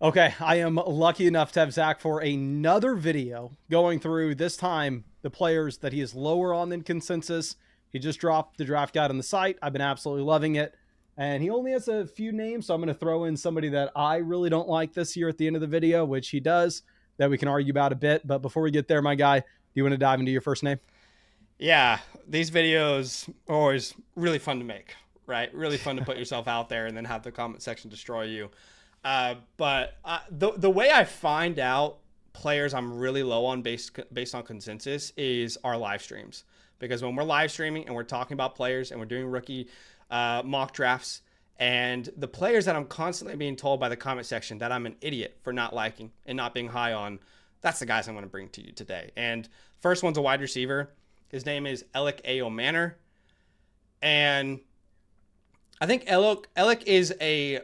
Okay, I am lucky enough to have Zach for another video going through, this time, the players that he is lower on than consensus. He just dropped the draft guide on the site. I've been absolutely loving it. And he only has a few names, so I'm going to throw in somebody that I really don't like this year at the end of the video, which he does, that we can argue about a bit. But before we get there, my guy, do you want to dive into your first name? Yeah, these videos are always really fun to make, right? Really fun to put yourself out there and then have the comment section destroy you. But the way I find out players I'm really low on based on consensus is our live streams. Because when we're live streaming and we're talking about players and we're doing rookie mock drafts, and the players that I'm constantly being told by the comment section that I'm an idiot for not liking and not being high on, that's the guys I'm going to bring to you today. And first one's a wide receiver. His name is Alec A. Manor. And I think Alec is a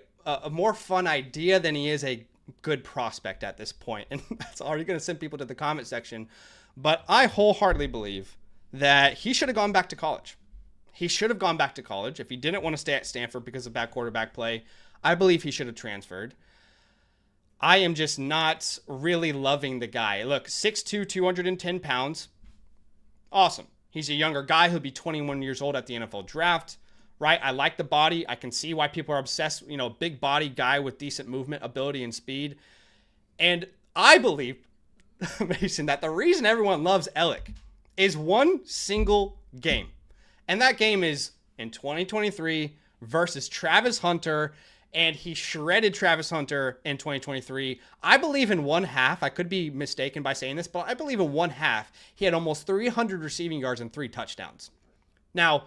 more fun idea than he is a good prospect at this point. And that's already going to send people to the comment section. But I wholeheartedly believe that he should have gone back to college. He should have gone back to college. If he didn't want to stay at Stanford because of bad quarterback play, I believe he should have transferred. I am just not really loving the guy. Look, 6'2", 210 pounds. Awesome. He's a younger guy. He'll be 21 years old at the NFL draft, right? I like the body. I can see why people are obsessed. You know, big body guy with decent movement, ability, and speed. And I believe, Mason, that the reason everyone loves Alec is one single game. And that game is in 2023 versus Travis Hunter. And he shredded Travis Hunter in 2023. I believe in one half, I could be mistaken by saying this, but I believe in one half, he had almost 300 receiving yards and 3 touchdowns. Now,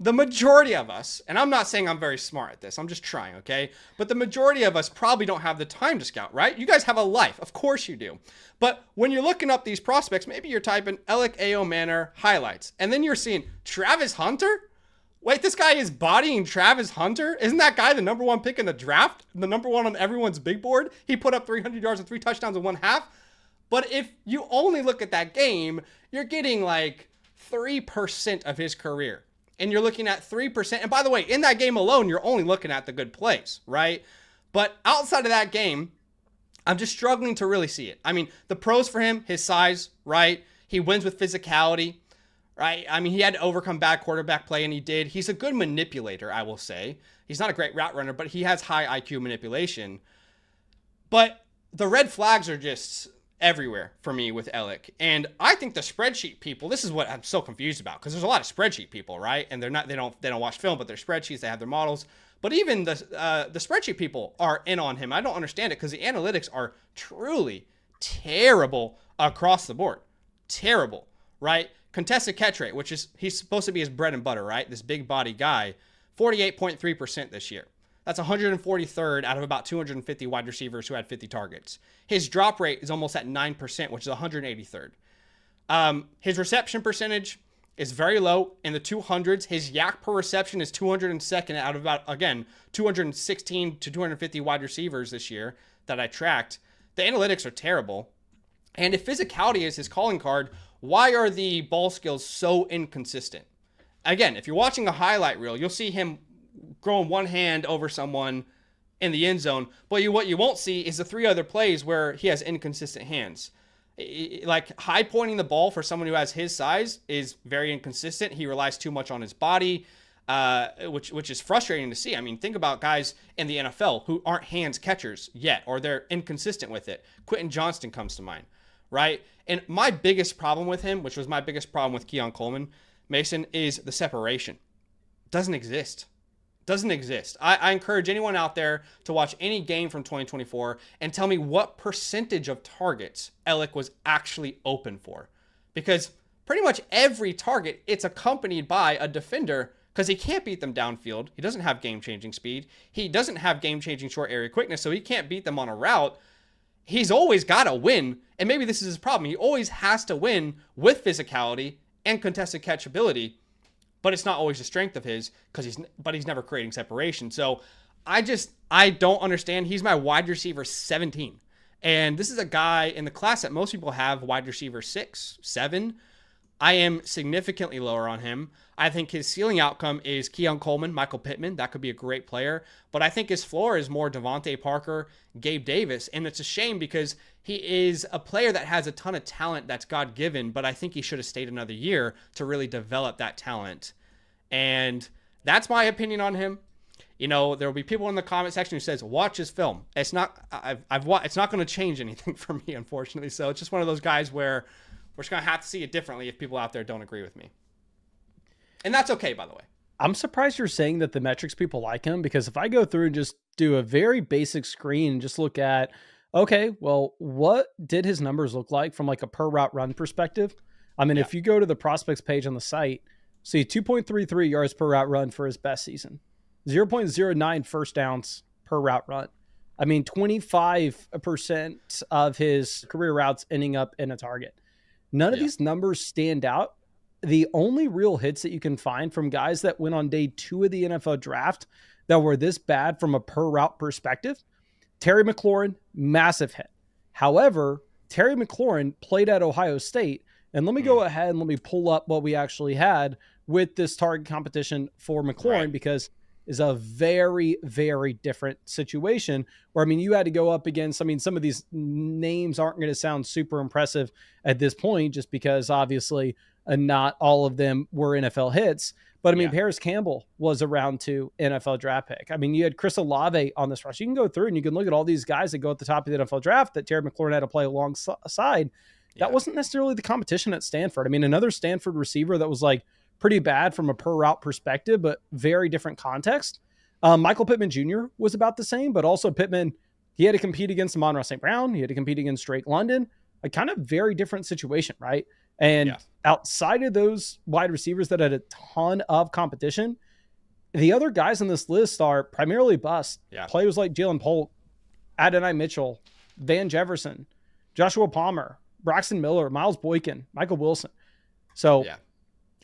the majority of us, and I'm not saying I'm very smart at this, I'm just trying, okay? But the majority of us probably don't have the time to scout, right? You guys have a life. Of course you do. But when you're looking up these prospects, maybe you're typing Alec A. Manor highlights, and then you're seeing Travis Hunter? Wait, this guy is bodying Travis Hunter? Isn't that guy the number 1 pick in the draft? The number 1 on everyone's big board? He put up 300 yards and 3 touchdowns in one half. But if you only look at that game, you're getting like 3% of his career. And you're looking at 3%. And by the way, in that game alone, you're only looking at the good plays, right? But outside of that game, I'm just struggling to really see it. I mean, the pros for him, his size, right? He wins with physicality. Right? I mean, he had to overcome bad quarterback play, and he did. He's a good manipulator, I will say. He's not a great route runner, but he has high IQ manipulation. But the red flags are just everywhere for me with Alec. And I think the spreadsheet people, this is what I'm so confused about, because there's a lot of spreadsheet people, right? And they don't watch film, but they're spreadsheets, they have their models. But even the spreadsheet people are in on him. I don't understand it because the analytics are truly terrible across the board. Terrible, right? Contested catch rate, which is, he's supposed to be his bread and butter, right? This big body guy, 48.3% this year. That's 143rd out of about 250 wide receivers who had 50 targets. His drop rate is almost at 9%, which is 183rd. His reception percentage is very low in the 200s. His yak per reception is 202nd out of about, again, 216 to 250 wide receivers this year that I tracked. The analytics are terrible. And if physicality is his calling card, why are the ball skills so inconsistent? Again, if you're watching a highlight reel, you'll see him throwing one hand over someone in the end zone. But what you won't see is the 3 other plays where he has inconsistent hands. Like high pointing the ball for someone who has his size is very inconsistent. He relies too much on his body, which is frustrating to see. I mean, think about guys in the NFL who aren't hands catchers yet, or they're inconsistent with it. Quentin Johnston comes to mind. Right? And my biggest problem with him, which was my biggest problem with Keon Coleman, Mason, is the separation. Doesn't exist. Doesn't exist. I encourage anyone out there to watch any game from 2024 and tell me what percentage of targets Alec was actually open for. Because pretty much every target, it's accompanied by a defender because he can't beat them downfield. He doesn't have game-changing speed. He doesn't have game-changing short area quickness, so he can't beat them on a route. He's always got to win, and maybe this is his problem. He always has to win with physicality and contested catchability, but it's not always a strength of his because he's never creating separation. So I don't understand. He's my wide receiver 17, and this is a guy in the class that most people have wide receiver 6, 7. I am significantly lower on him. I think his ceiling outcome is Keon Coleman, Michael Pittman. That could be a great player. But I think his floor is more Devontae Parker, Gabe Davis. And it's a shame because he is a player that has a ton of talent that's God-given, but I think he should have stayed another year to really develop that talent. And that's my opinion on him. You know, there will be people in the comment section who says, watch his film. It's not, it's not going to change anything for me, unfortunately. So it's just one of those guys where we're just going to have to see it differently if people out there don't agree with me. And that's okay, by the way. I'm surprised you're saying that the metrics people like him, because if I go through and just do a very basic screen and just look at, okay, well, what did his numbers look like from like a per route run perspective? I mean, if you go to the prospects page on the site, see 2.33 yards per route run for his best season, 0.09 first downs per route run. I mean, 25% of his career routes ending up in a target. None of these numbers stand out. The only real hits that you can find from guys that went on day 2 of the NFL draft that were this bad from a per route perspective, Terry McLaurin, massive hit. However, Terry McLaurin played at Ohio State. And let me go ahead and let me pull up what we actually had with this target competition for McLaurin, because it's a very, very different situation where, I mean, you had to go up against, I mean, some of these names aren't going to sound super impressive at this point, just because obviously not all of them were NFL hits. But I mean, Paris Campbell was a round 2 NFL draft pick. I mean, you had Chris Olave on this rush. You can go through and you can look at all these guys that go at the top of the NFL draft that Terry McLaurin had to play alongside. That wasn't necessarily the competition at Stanford. I mean, another Stanford receiver that was like pretty bad from a per route perspective, but very different context. Michael Pittman Jr. was about the same, but also Pittman, he had to compete against Amon-Ra St. Brown. He had to compete against Drake London. A kind of very different situation, right? And outside of those wide receivers that had a ton of competition, the other guys on this list are primarily bust. Players like Jalen Polk, Adonai Mitchell, Van Jefferson, Joshua Palmer, Braxton Miller, Miles Boykin, Michael Wilson. So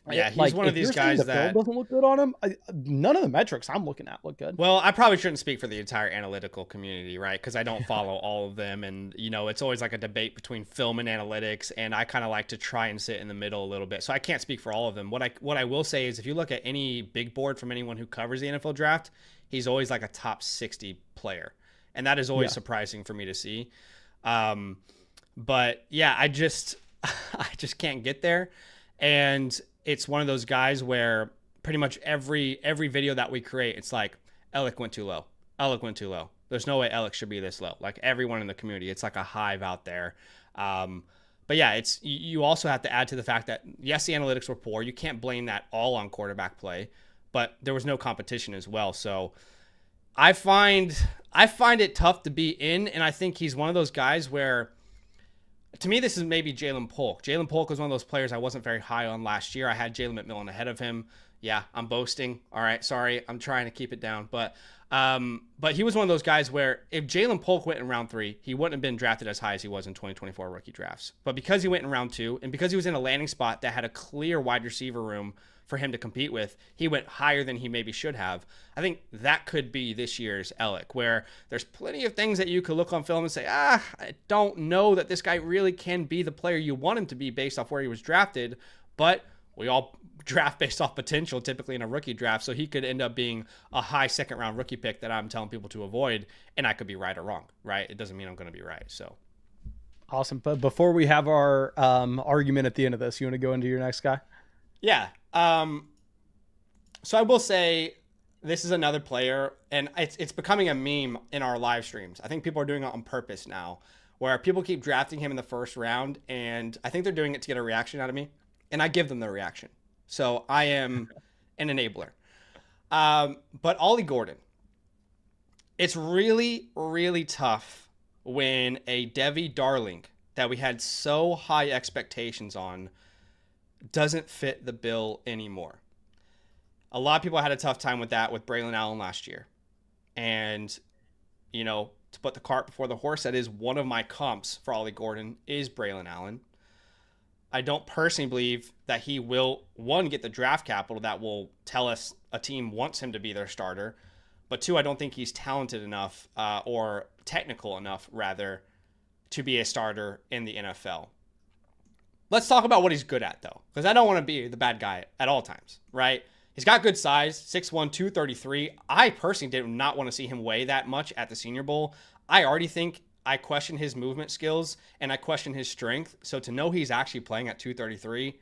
he's like, one of these guys that doesn't look good on him. None of the metrics I'm looking at look good. Well, I probably shouldn't speak for the entire analytical community, right? Because I don't follow all of them. And, you know, it's always like a debate between film and analytics. And I kind of like to try and sit in the middle a little bit. So I can't speak for all of them. What I will say is if you look at any big board from anyone who covers the NFL draft, he's always like a top 60 player. And that is always surprising for me to see. But yeah, I just can't get there. And it's one of those guys where pretty much every video that we create, it's like, Alec went too low. Alec went too low. There's no way Alec should be this low. Like everyone in the community, it's like a hive out there. But yeah, you also have to add to the fact that, yes, the analytics were poor. You can't blame that all on quarterback play, but there was no competition as well. So I find it tough to be in, and I think he's one of those guys where, to me, this is maybe Jalen Polk. Jalen Polk was one of those players I wasn't very high on last year. I had Jalen McMillan ahead of him. Yeah, I'm boasting. All right, sorry. I'm trying to keep it down. But he was one of those guys where if Jalen Polk went in round 3, he wouldn't have been drafted as high as he was in 2024 rookie drafts. But because he went in round 2, and because he was in a landing spot that had a clear wide receiver room for him to compete with, he went higher than he maybe should have. I think that could be this year's Alec, where there's plenty of things that you could look on film and say, I don't know that this guy really can be the player you want him to be based off where he was drafted, but we all draft based off potential typically in a rookie draft, so he could end up being a high second round rookie pick that I'm telling people to avoid, and I could be right or wrong, right? It doesn't mean I'm going to be right. So awesome. But before we have our argument at the end of this, you want to go into your next guy? Yeah. So I will say this is another player, and it's becoming a meme in our live streams. I think people are doing it on purpose now, where people keep drafting him in the first round, and I think they're doing it to get a reaction out of me, and I give them the reaction. So I am an enabler. But Ollie Gordon, it's really, really tough when a Devi Darling that we had so high expectations on doesn't fit the bill anymore. A lot of people had a tough time with that with Braylon Allen last year. And, you know, to put the cart before the horse, that is one of my comps for Ollie Gordon is Braylon Allen. I don't personally believe that he will, one, get the draft capital that will tell us a team wants him to be their starter. But two, I don't think he's talented enough or technical enough, rather, to be a starter in the NFL. let's talk about what he's good at, though, because I don't want to be the bad guy at all times, right? He's got good size, 6'1", 233. I personally did not want to see him weigh that much at the Senior Bowl. I already think I question his movement skills and I question his strength. So to know he's actually playing at 233,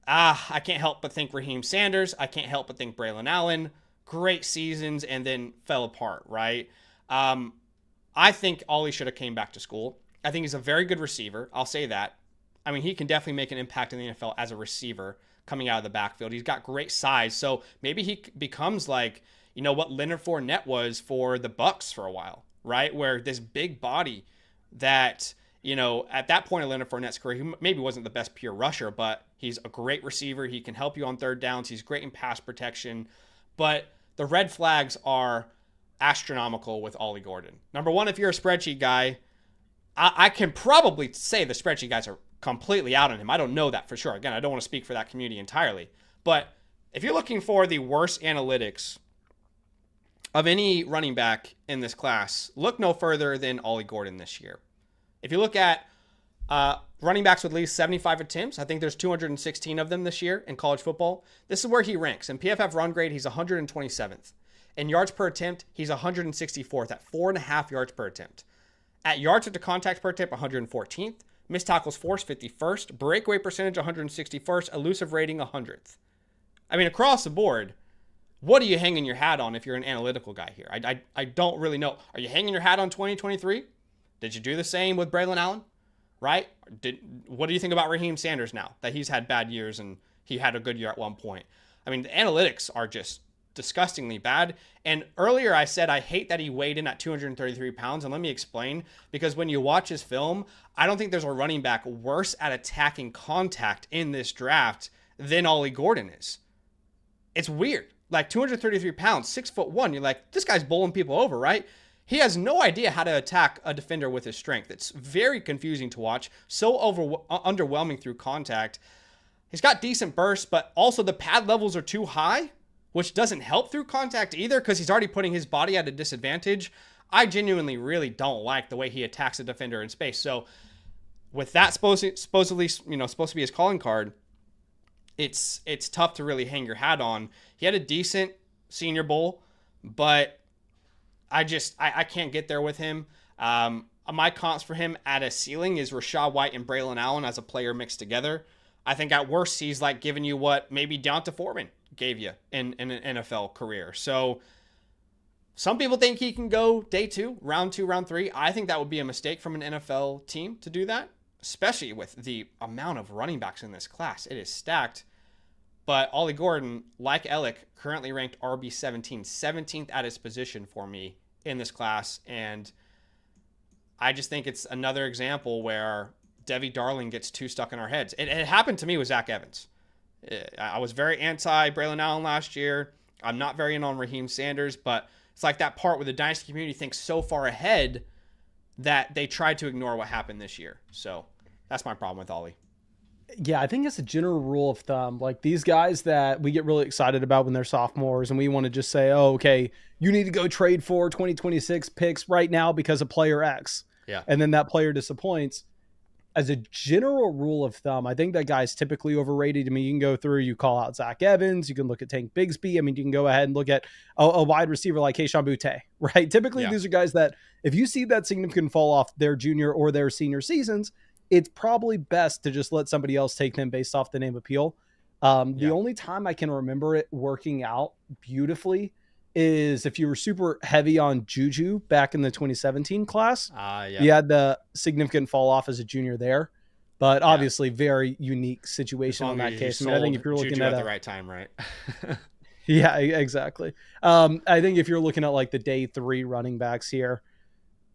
I can't help but think Raheem Sanders. I can't help but think Braylon Allen. Great seasons and then fell apart, right? I think Ollie should have came back to school. I think he's a very good receiver. I'll say that. I mean, he can definitely make an impact in the NFL as a receiver coming out of the backfield. He's got great size. So maybe he becomes like, you know, what Leonard Fournette was for the Bucs for a while, right? Where this big body that, you know, at that point in Leonard Fournette's career, he maybe wasn't the best pure rusher, but he's a great receiver. He can help you on third downs. He's great in pass protection. But the red flags are astronomical with Ollie Gordon. Number one, if you're a spreadsheet guy, I can probably say the spreadsheet guys are completely out on him. I don't know that for sure. Again, I don't want to speak for that community entirely. But if you're looking for the worst analytics of any running back in this class, look no further than Ollie Gordon this year. If you look at running backs with at least 75 attempts, I think there's 216 of them this year in college football. This is where he ranks. In PFF run grade, he's 127th. In yards per attempt, he's 164th at 4.5 yards per attempt. At yards after contact per attempt, 114th. Missed tackles forced, 51st. Breakaway percentage, 161st. Elusive rating, 100th. I mean, across the board, what are you hanging your hat on if you're an analytical guy here? I don't really know. Are you hanging your hat on 2023? Did you do the same with Braylon Allen? Right? What do you think about Raheem Sanders now that he's had bad years and he had a good year at one point? I mean, the analytics are just disgustingly bad. And earlier I said I hate that he weighed in at 233 pounds. And let me explain, because when you watch his film, I don't think there's a running back worse at attacking contact in this draft than Ollie Gordon is. It's weird. Like 233 pounds, 6'1", you're like, this guy's bowling people over, right? He has no idea how to attack a defender with his strength. It's very confusing to watch. So underwhelming through contact. He's got decent bursts, but also the pad levels are too high, which doesn't help through contact either because he's already putting his body at a disadvantage. I genuinely really don't like the way he attacks a defender in space. So with that supposedly supposed to be his calling card, it's tough to really hang your hat on. He had a decent Senior Bowl, but I can't get there with him. My comps for him at a ceiling is Rachaad White and Braylon Allen as a player mixed together. I think at worst, he's like giving you what maybe Deonta Foreman gave you in an NFL career. So some people think he can go day 2, round 2, round 3. I think that would be a mistake from an NFL team to do that, especially with the amount of running backs in this class. It is stacked. But Ollie Gordon, like Ellick, currently ranked RB17, 17th at his position for me in this class. And I just think it's another example where Debbie Darling gets too stuck in our heads. It happened to me with Zach Evans. I was very anti Braylon Allen last year. I'm not very in on Raheem Sanders, but it's like that part where the Dynasty community thinks so far ahead that they tried to ignore what happened this year. So that's my problem with Ollie. Yeah, I think it's a general rule of thumb. Like these guys that we get really excited about when they're sophomores and we want to just say, oh, okay, you need to go trade for 2026 picks right now because of player X. Yeah. And then that player disappoints. As a general rule of thumb, I think that guy's typically overrated. I mean, you can go through, you call out Zach Evans, you can look at Tank Bigsby. I mean, you can go ahead and look at a wide receiver like Kayshon Boutte, right? Typically, These are guys that if you see that significant fall off their junior or their senior seasons, it's probably best to just let somebody else take them based off the name appeal. The only time I can remember it working out beautifully is if you were super heavy on Juju back in the 2017 class. You had the significant fall off as a junior there, but obviously very unique situation in that case. I mean, I think if you're looking at the right time, right? Yeah, exactly. I think if you're looking at like the day 3 running backs here,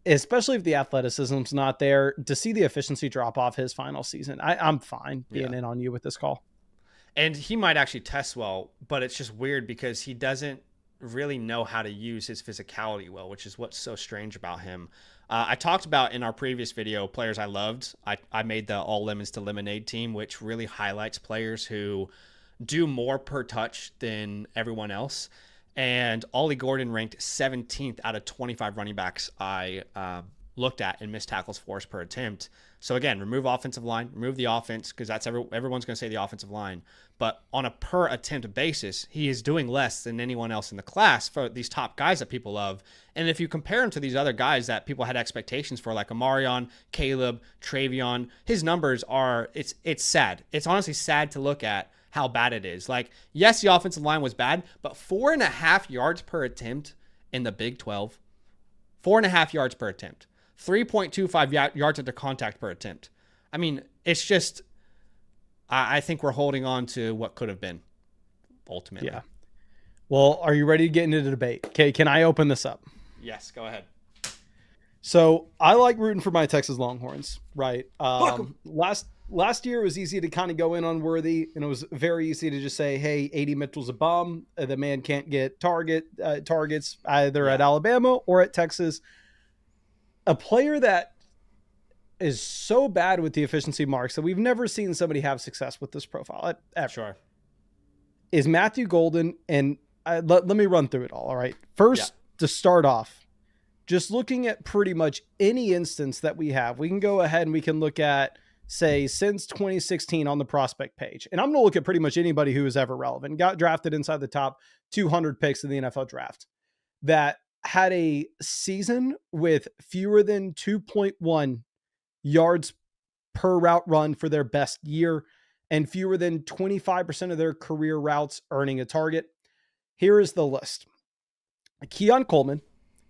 especially if the athleticism's not there, to see the efficiency drop off his final season, I'm fine being in on you with this call. And he might actually test well, but it's just weird because he doesn't really know how to use his physicality well, which is what's so strange about him. I talked about in our previous video players I loved. I made the all lemons to lemonade team, which really highlights players who do more per touch than everyone else. And Ollie Gordon ranked 17th out of 25 running backs I looked at in missed tackles forced per attempt. So again, remove offensive line, remove the offense, because that's everyone's going to say the offensive line. But on a per attempt basis, he is doing less than anyone else in the class for these top guys that people love. And if you compare him to these other guys that people had expectations for, like Amarion, Caleb, Travion, his numbers are, it's sad. It's honestly sad to look at how bad it is. Like, yes, the offensive line was bad, but 4.5 yards per attempt in the Big 12, 4.5 yards per attempt. 3.25 yards at the contact per attempt. I mean, it's just, I think we're holding on to what could have been, ultimately. Yeah. Well, are you ready to get into the debate? Okay, can I open this up? Yes, go ahead. So I like rooting for my Texas Longhorns, right? Last year it was easy to kind of go in on Worthy, and it was very easy to just say, hey, A.D. Mitchell's a bum. The man can't get targets either at Alabama or at Texas. A player that is so bad with the efficiency marks that we've never seen somebody have success with this profile ever. Sure. Is Matthew Golden. And let me run through it all right? First, to start off, just looking at pretty much any instance that we have, we can go ahead and we can look at, say, since 2016 on the prospect page. And I'm going to look at pretty much anybody who is ever relevant, got drafted inside the top 200 picks in the NFL draft, that had a season with fewer than 2.1 yards per route run for their best year and fewer than 25% of their career routes earning a target. Here is the list. Keon Coleman,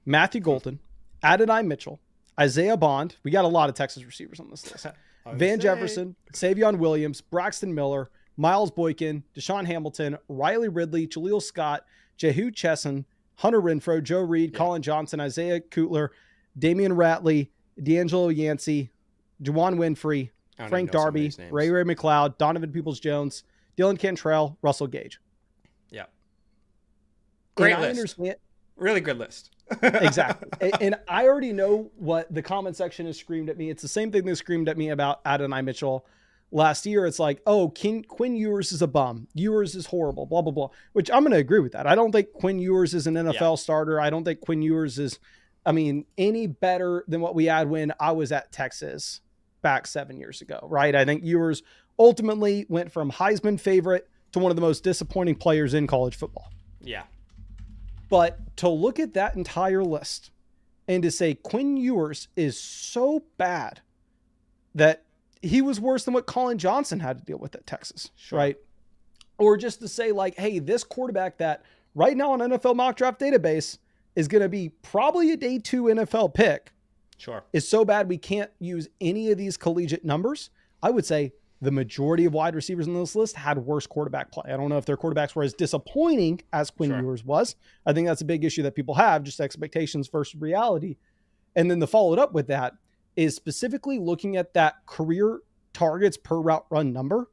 Matthew Golden, Adonai Mitchell, Isaiah Bond. We got a lot of Texas receivers on this list. Van Jefferson, Savion Williams, Braxton Miller, Miles Boykin, Deshaun Hamilton, Riley Ridley, Jaleel Scott, Jehu Chesson, Hunter Renfrow, Joe Reed, Colin Johnson, Isaiah Kutler, Damian Ratley, D'Angelo Yancey, Juwan Winfrey, Frank Darby, Ray McLeod, Donovan Peoples-Jones, Dylan Cantrell, Russell Gage. Yeah. Great list. I understand. Really good list. Exactly. And I already know what the comment section has screamed at me. It's the same thing they screamed at me about Adonai Mitchell last year. It's like, oh, Quinn Ewers is a bum. Ewers is horrible, blah, blah, blah, which I'm going to agree with that. I don't think Quinn Ewers is an NFL starter. I don't think Quinn Ewers is, any better than what we had when I was at Texas back 7 years ago, right? I think Ewers ultimately went from Heisman favorite to one of the most disappointing players in college football. Yeah. But to look at that entire list and to say Quinn Ewers is so bad that he was worse than what Colin Johnson had to deal with at Texas, right? Or just to say like, hey, this quarterback that right now on NFL mock draft database is going to be probably a day 2 NFL pick is so bad we can't use any of these collegiate numbers. I would say the majority of wide receivers on this list had worse quarterback play. I don't know if their quarterbacks were as disappointing as Quinn Ewers was. I think that's a big issue that people have, just expectations versus reality. And then the followed up with that is specifically looking at that career targets per route run number.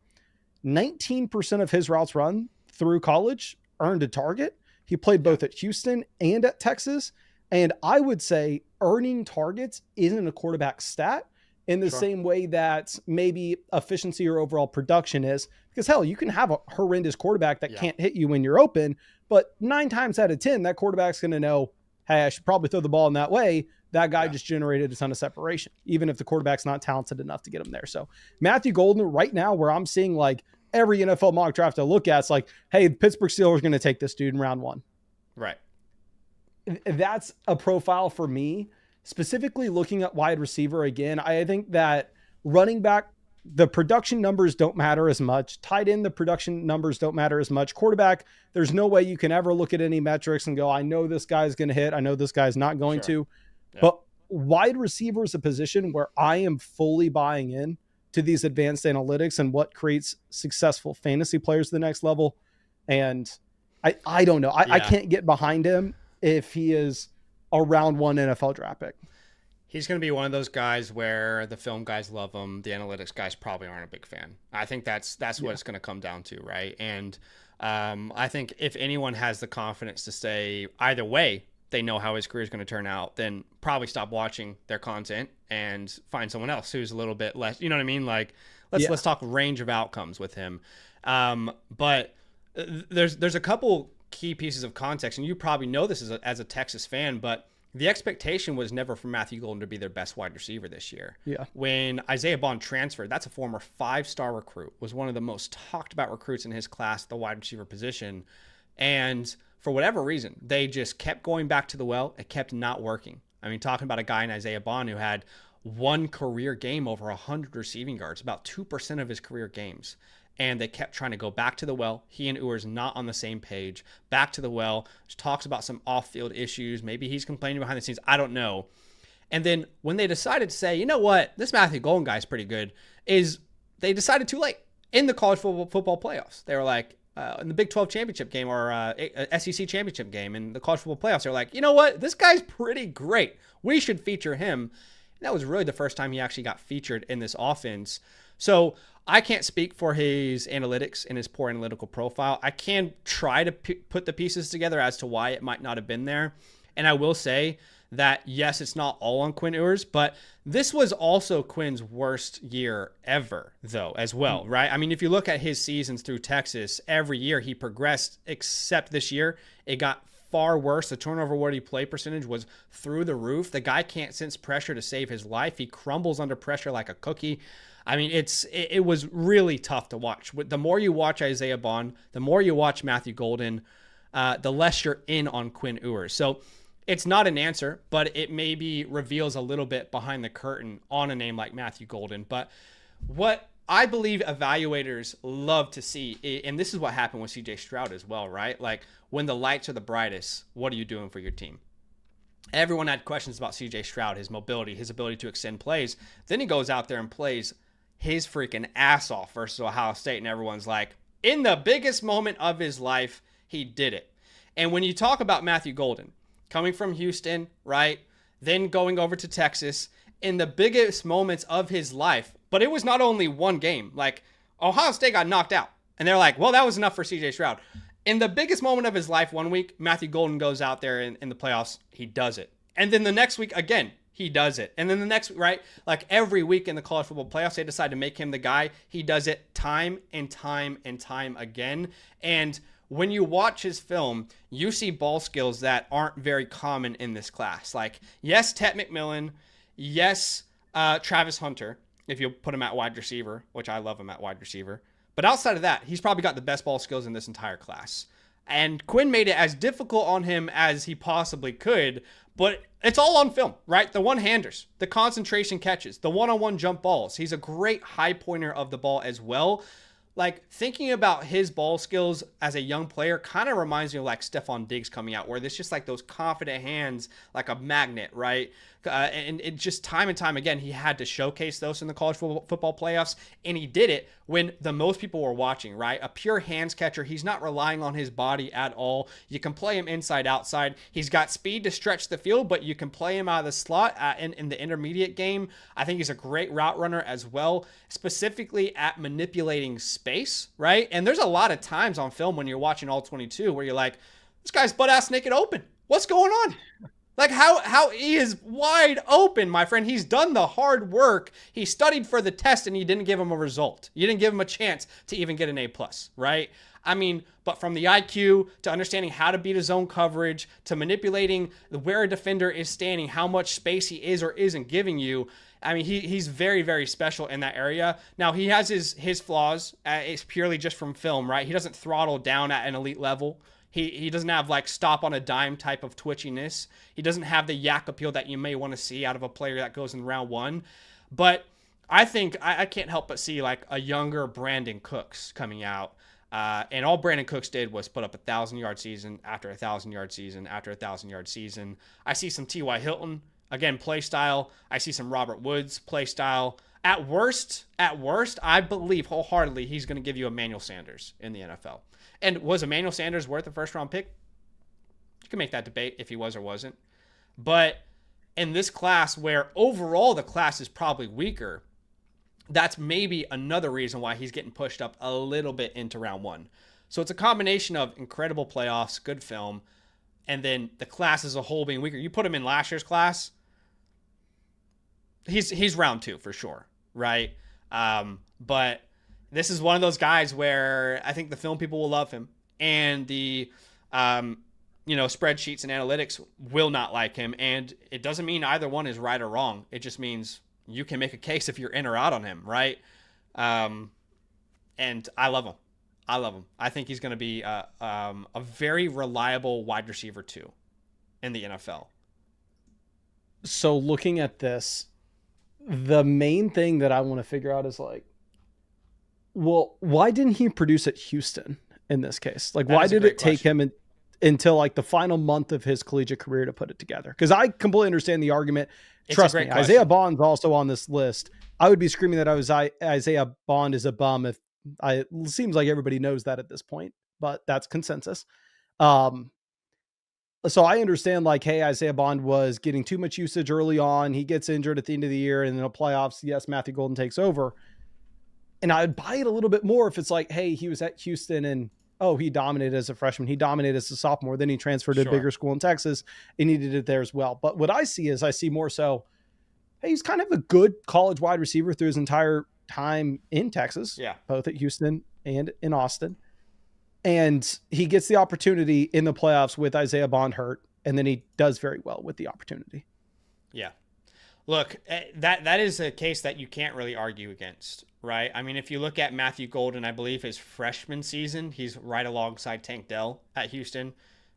19% of his routes run through college earned a target. He played both at Houston and at Texas. And I would say earning targets isn't a quarterback stat in the same way that maybe efficiency or overall production is. Because hell, you can have a horrendous quarterback that can't hit you when you're open, but 9 times out of 10, that quarterback's going to know, hey, I should probably throw the ball in that way. That guy just generated a ton of separation, even if the quarterback's not talented enough to get him there. So Matthew Golden right now, where I'm seeing like every NFL mock draft I look at, it's like, hey, the Pittsburgh Steelers are going to take this dude in round 1. Right. That's a profile for me. Specifically looking at wide receiver again, I think that running back, the production numbers don't matter as much. Tight end, the production numbers don't matter as much. Quarterback, there's no way you can ever look at any metrics and go, I know this guy's going to hit. I know this guy's not going to. Yeah. But wide receiver is a position where I am fully buying in to these advanced analytics and what creates successful fantasy players to the next level. And I don't know. I can't get behind him if he is a round 1 NFL draft pick. He's going to be one of those guys where the film guys love him. The analytics guys probably aren't a big fan. I think that's what it's going to come down to, right? And I think if anyone has the confidence to say either way, they know how his career is going to turn out, then probably stop watching their content and find someone else who's a little bit less, you know what I mean? Like let's talk range of outcomes with him. But there's a couple key pieces of context, and you probably know this as a Texas fan, but the expectation was never for Matthew Golden to be their best wide receiver this year. Yeah. When Isaiah Bond transferred, that's a former 5-star recruit, was one of the most talked about recruits in his class, the wide receiver position. And for whatever reason, they just kept going back to the well. It kept not working. I mean, talking about a guy in Isaiah Bond who had one career game over 100 receiving yards, about 2% of his career games. And they kept trying to go back to the well. He and Ewers not on the same page. Back to the well. Talks about some off-field issues. Maybe he's complaining behind the scenes. I don't know. And then when they decided to say, you know what, this Matthew Golden guy is pretty good, is they decided too late in the college football playoffs. They were like, in the Big 12 championship game or SEC championship game in the college football playoffs, they're like, you know what, this guy's pretty great. We should feature him. And that was really the first time he actually got featured in this offense. So I can't speak for his analytics and his poor analytical profile. I can try to put the pieces together as to why it might not have been there. And I will say that, yes, it's not all on Quinn Ewers, but this was also Quinn's worst year ever, though, as well, right? I mean, if you look at his seasons through Texas, every year he progressed, except this year, it got far worse. The turnover worthy play percentage was through the roof. The guy can't sense pressure to save his life. He crumbles under pressure like a cookie. I mean, it was really tough to watch. The more you watch Isaiah Bond, the more you watch Matthew Golden, the less you're in on Quinn Ewers. So it's not an answer, but it maybe reveals a little bit behind the curtain on a name like Matthew Golden. But what I believe evaluators love to see, and this is what happened with CJ Stroud as well, right? Like, when the lights are the brightest, what are you doing for your team? Everyone had questions about CJ Stroud, his mobility, his ability to extend plays. Then he goes out there and plays his freaking ass off versus Ohio State, and everyone's like, in the biggest moment of his life, he did it. And when you talk about Matthew Golden, coming from Houston, right, then going over to Texas, in the biggest moments of his life, but it was not only one game. Like, Ohio State got knocked out, and they're like, well, that was enough for CJ Stroud. In the biggest moment of his life one week, Matthew Golden goes out there in the playoffs, he does it. And then the next week, again, he does it. And then the next, right, like every week in the college football playoffs, they decide to make him the guy. He does it time and time and time again. And when you watch his film, you see ball skills that aren't very common in this class. Like, yes, Tet McMillan, yes, Travis Hunter, if you put him at wide receiver, which I love him at wide receiver. But outside of that, he's probably got the best ball skills in this entire class. And Quinn made it as difficult on him as he possibly could, but it's all on film, right? The one-handers, the concentration catches, the one-on-one jump balls. He's a great high pointer of the ball as well. Like, thinking about his ball skills as a young player kind of reminds me of like Stephon Diggs coming out, where there's just like those confident hands, like a magnet, right? And it just time and time again, he had to showcase those in the college football playoffs, and he did it when the most people were watching, right? A pure hands catcher. He's not relying on his body at all. You can play him inside, outside. He's got speed to stretch the field, but you can play him out of the slot in the intermediate game. I think he's a great route runner as well, specifically at manipulating space, right? And there's a lot of times on film when you're watching all 22 where you're like, this guy's butt-ass naked open. What's going on? Like, how he is wide open, my friend. He's done the hard work. He studied for the test, and you didn't give him a result. You didn't give him a chance to even get an A+, right? I mean, but from the IQ to understanding how to beat a zone coverage to manipulating where a defender is standing, how much space he is or isn't giving you, I mean, he's very, very special in that area. Now, he has his flaws. It's purely just from film, right? He doesn't throttle down at an elite level. He doesn't have like stop on a dime type of twitchiness. He doesn't have the yak appeal that you may want to see out of a player that goes in round one. But I think I can't help but see like a younger Brandon Cooks coming out. And all Brandon Cooks did was put up 1,000-yard season after 1,000-yard season after 1,000-yard season. I see some T.Y. Hilton, again, play style. I see some Robert Woods play style. At worst, I believe wholeheartedly he's going to give you Emmanuel Sanders in the NFL. And was Emmanuel Sanders worth a first-round pick? You can make that debate if he was or wasn't. But in this class, where overall the class is probably weaker, that's maybe another reason why he's getting pushed up a little bit into round one. So it's a combination of incredible playoffs, good film, and then the class as a whole being weaker. You put him in last year's class, he's round two for sure, right? But this is one of those guys where I think the film people will love him, and the spreadsheets and analytics will not like him. And it doesn't mean either one is right or wrong. It just means you can make a case if you're in or out on him, right? And I love him. I think he's going to be a very reliable wide receiver too in the NFL. So looking at this, the main thing that I want to figure out is like, well, why didn't he produce at Houston in this case? Like, why did it take him until like the final month of his collegiate career to put it together? Because I completely understand the argument. Trust me, Isaiah Bond's also on this list. I would be screaming that Isaiah Bond is a bum if it seems like everybody knows that at this point, but that's consensus. So I understand like, hey, Isaiah Bond was getting too much usage early on. He gets injured at the end of the year, and in the playoffs, yes, Matthew Golden takes over. And I'd buy it a little bit more if it's like, hey, he was at Houston and, oh, he dominated as a freshman. He dominated as a sophomore. Then he transferred to a bigger school in Texas and he did it there as well. But what I see more so, hey, he's kind of a good college wide receiver through his entire time in Texas, both at Houston and in Austin. And he gets the opportunity in the playoffs with Isaiah Bond hurt, and then he does very well with the opportunity. Yeah. Look, that is a case that you can't really argue against, right? I mean, if you look at Matthew Golden, I believe his freshman season, he's right alongside Tank Dell at Houston.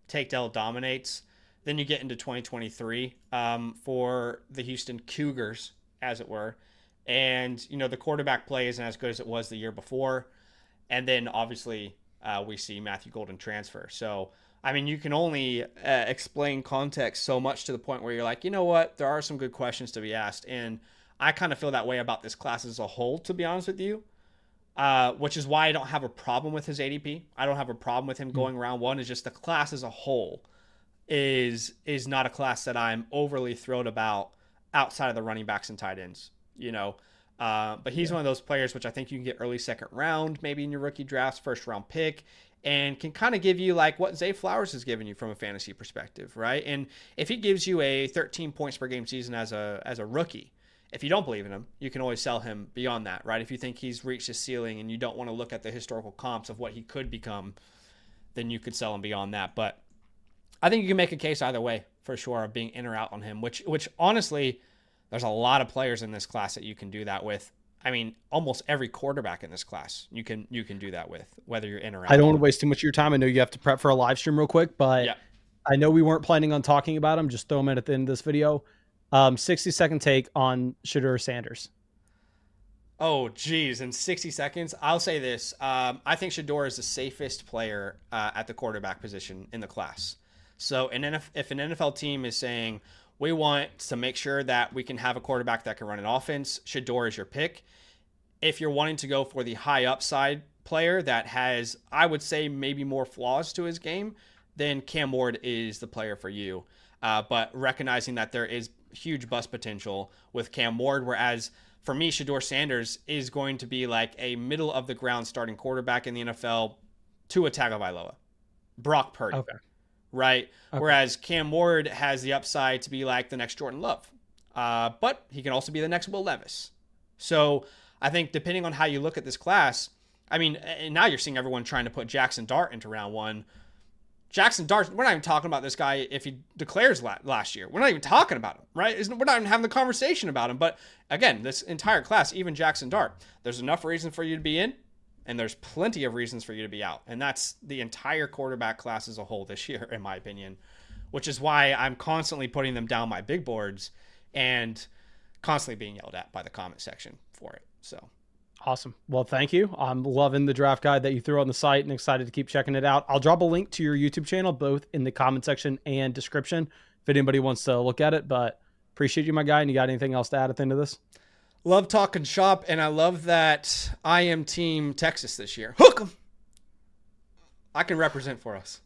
Tank Dell dominates. Then you get into 2023 for the Houston Cougars, as it were. And, the quarterback play isn't as good as it was the year before. And then, obviously, we see Matthew Golden transfer. So, I mean, you can only explain context so much to the point where you're like, you know what? There are some good questions to be asked. And I kind of feel that way about this class as a whole, to be honest with you, which is why I don't have a problem with his ADP. I don't have a problem with him going round one. It's just the class as a whole is not a class that I'm overly thrilled about outside of the running backs and tight ends, But he's one of those players which I think you can get early second round, maybe in your rookie drafts, first round pick, and can kind of give you like what Zay Flowers has given you from a fantasy perspective, right? And if he gives you a 13 points per game season as a rookie, if you don't believe in him, you can always sell him beyond that, right? If you think he's reached his ceiling and you don't want to look at the historical comps of what he could become, then you could sell him beyond that. But I think you can make a case either way for sure of being in or out on him, which honestly, there's a lot of players in this class that you can do that with. I mean, almost every quarterback in this class you can do that with, whether you're in or out. I don't want to waste too much of your time. I know you have to prep for a live stream real quick, but I know we weren't planning on talking about him. Just throw him in at the end of this video. 60-second take on Shedeur Sanders. Oh, geez. In 60 seconds, I'll say this. I think Shedeur is the safest player at the quarterback position in the class. So if an NFL team is saying, we want to make sure that we can have a quarterback that can run an offense, Shedeur is your pick. If you're wanting to go for the high upside player that has, I would say, maybe more flaws to his game, then Cam Ward is the player for you. But recognizing that there is huge bust potential with Cam Ward, whereas for me, Shedeur Sanders is going to be like a middle of the ground starting quarterback in the NFL to Tagovailoa, Brock Purdy. Okay. Right? Okay. Whereas Cam Ward has the upside to be like the next Jordan Love. But he can also be the next Will Levis. So I think depending on how you look at this class, I mean, and now you're seeing everyone trying to put Jackson Dart into round one. Jackson Dart, we're not even talking about this guy if he declares last year. We're not even talking about him, right? We're not even having the conversation about him. But again, this entire class, even Jackson Dart, there's enough reason for you to be in, and there's plenty of reasons for you to be out. And that's the entire quarterback class as a whole this year, in my opinion, which is why I'm constantly putting them down my big boards and constantly being yelled at by the comment section for it. So awesome. Well, thank you. I'm loving the draft guide that you threw on the site and excited to keep checking it out. I'll drop a link to your YouTube channel, both in the comment section and description, if anybody wants to look at it. But appreciate you, my guy. And you got anything else to add at the end of this? Love talking shop, and I love that I am Team Texas this year. Hook 'em! I can represent for us.